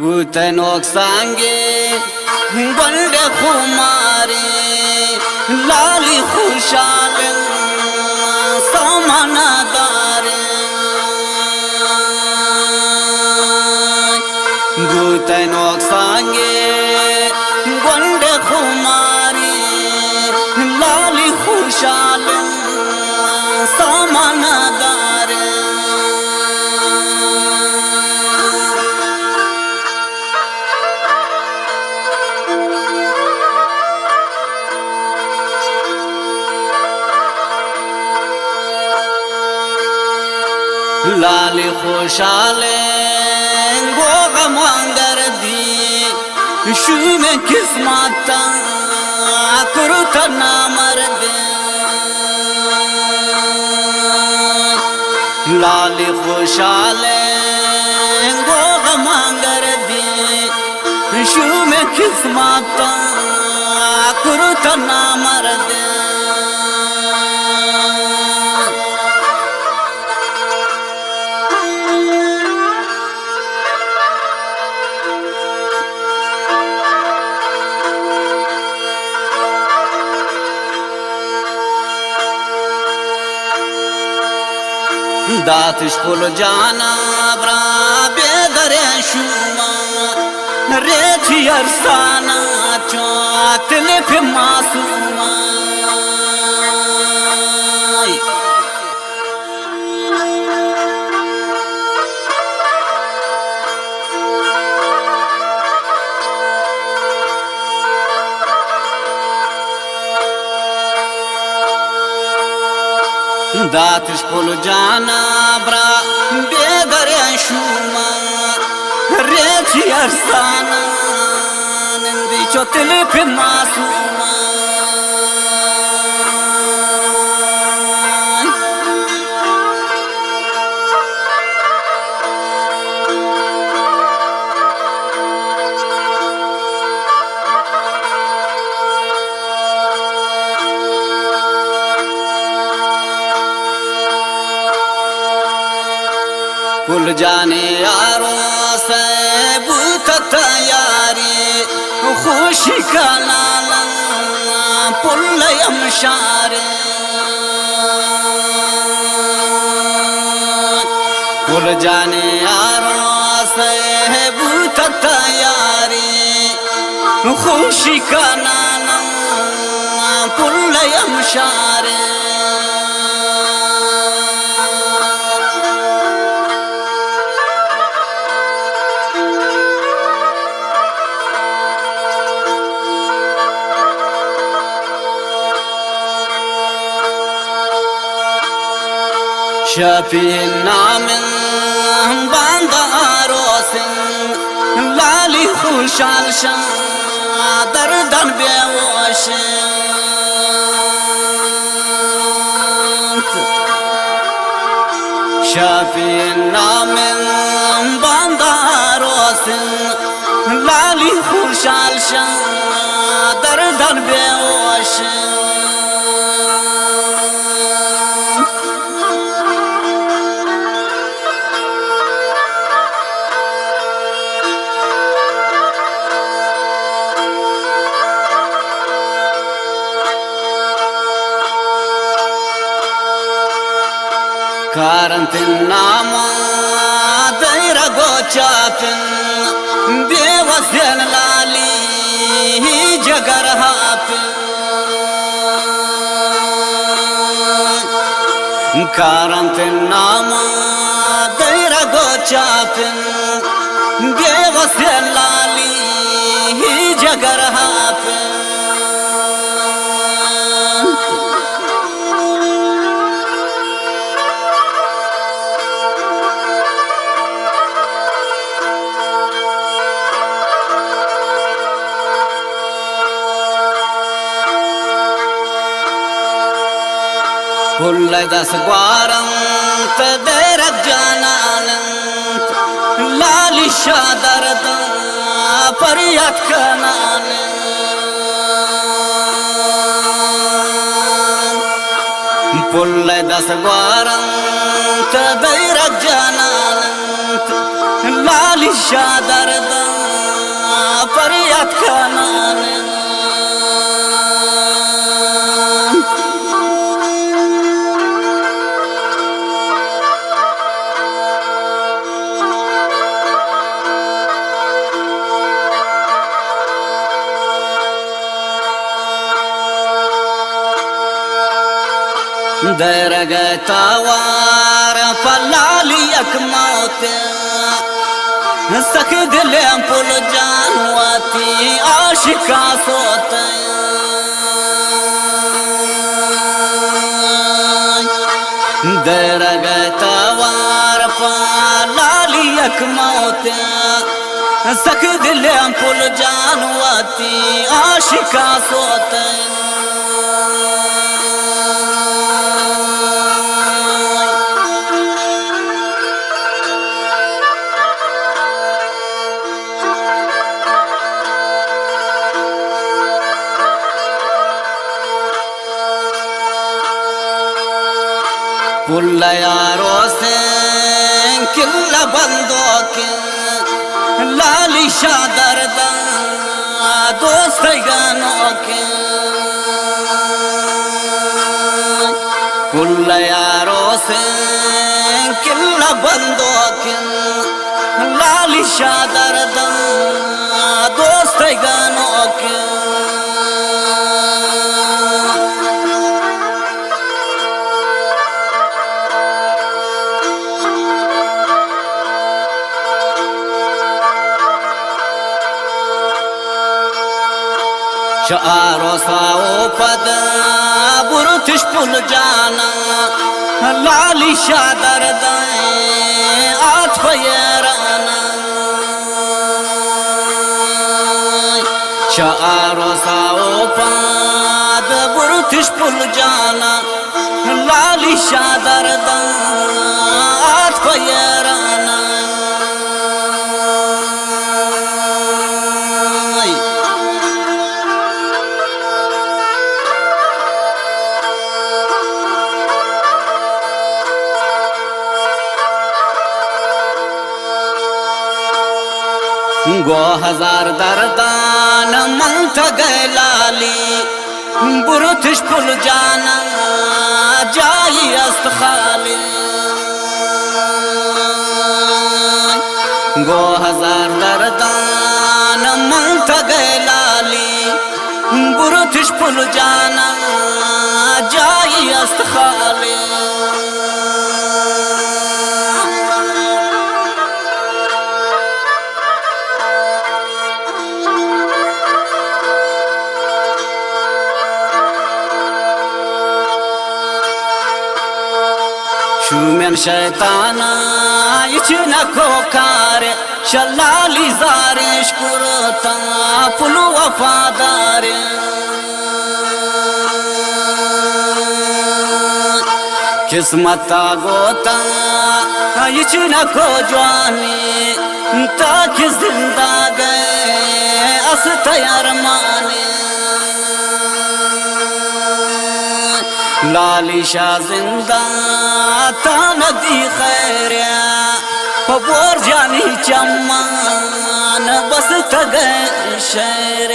गुतनोक सांगे बंडे खुमारे लाली खुशाल समानादार गुतनोक सांगे बंडे खुमारे लाली खुशाल समानादार लाली खुशाले गो मंगर दी शू में किस्मत कुरुत ना मर दे लाली खुशाले गो मंगर दी शू में किस्मत कुरुत ना मर दे दातिश पुल जाना ब्रा बेदरे शुमा रेची अरसाना चौतले पे मासूमा दातिश पुल जाना ब्रा बेदरे शुमा रेची अरसाना नंदी चौतले पे मासूमा पुल जाने यारों से बूत तैयारी खुशी का नाला पुल यमशारे पुल जाने यारों से बूत तैयारी खुशी का नाला पुल यमशारे शफीन नामिन बांदारो सिंह लाली खुशाल दर्दन बेवश शफीन नामिन बांदारो सिंह लाली खुशाल दर्दन बेवश कारणतिन नामा दैरा गोचापिन बेवस्यन लाली जगर हापिन कारणतिन नामा दैरा गोचापिन बेवस्यन लाली जगर हापिन पुल्ले दस ग्वारंत देरक जानालंत लाली शादरद परियत कनाल पुल्ले दस ग्वारंत देरक जानालंत लाली शादरद درگتا وار پلالی یک موت سک دلم پل جانواتی عاشقا سوت درگتا وار پلالی یک موت سک دلم پل جانواتی عاشقا سوت पुल यारो से किल्ला बंदो के लाली दर्द दोस्त गानों के पुल यारो से किल्ला बंदो के लाली दर्द दोस्त गानों के शारो साओ पद बुरुतिश पुल जाना लाली दर्द आठ फयराना शारो साओ पद बुरुतिश पुल जाना लाली दर्द आठ फयराना गो हजार दर्दान मंथ गए लाली बुरुतिश पुल जाना जाई अस्त खाली गो हजार दर्दान मंथ गए लाली बुरुतिश पुल जाना जाई अस्त खाली शुमेन शैताना इचना खोकार शलाली जारिश कुरता पुल वफादार किस्मता गोता इचना को जवानी ताकि जिंदा गए अस तैयार माने लाली जिंदा ता नदी खैरिया बोर जानी चम्मान बस तग शहर